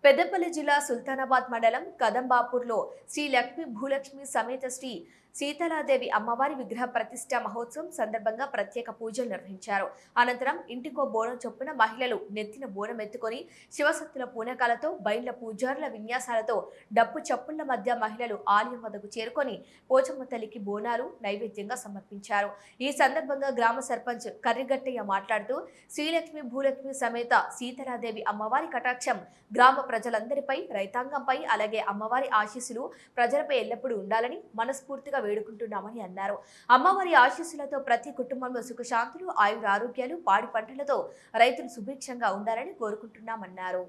పెద్దపల్లి జిల్లా సుల్తానాబాద్ మండలం కదంబాపూర్లో శ్రీ లక్ష్మీ భూలక్ష్మి సమేత శ్రీ సీతలాదేవి అమ్మవారి విగ్రహ ప్రతిష్ఠ మహోత్సవం సందర్భంగా ప్రత్యేక పూజలు నిర్వహించారు. అనంతరం ఇంటికో బోనం చొప్పున మహిళలు నెత్తిన బోనం ఎత్తుకొని శివసత్తుల పూనకాలతో బయళ్ల పూజారుల విన్యాసాలతో డప్పు చప్పుళ్ల మధ్య మహిళలు ఆలయం వద్దకు చేరుకొని పోచమ్మ తల్లికి బోనాలు నైవేద్యంగా సమర్పించారు. ఈ సందర్భంగా గ్రామ సర్పంచ్ కర్రిగట్టయ్య మాట్లాడుతూ శ్రీలక్ష్మి భూలక్ష్మి సమేత సీతలాదేవి అమ్మవారి కటాక్షం గ్రామ ప్రజలందరిపై, రైతాంగంపై, అలాగే అమ్మవారి ఆశీస్సులు ప్రజలపై ఎల్లప్పుడూ ఉండాలని మనస్ఫూర్తిగా వేడుకుంటున్నామని అన్నారు. అమ్మవారి ఆశీస్సులతో ప్రతి కుటుంబంలో సుఖశాంతులు, ఆయుర ఆరోగ్యాలు, పాడి పంటలతో రైతులు సుభిక్షంగా ఉండాలని కోరుకుంటున్నామన్నారు.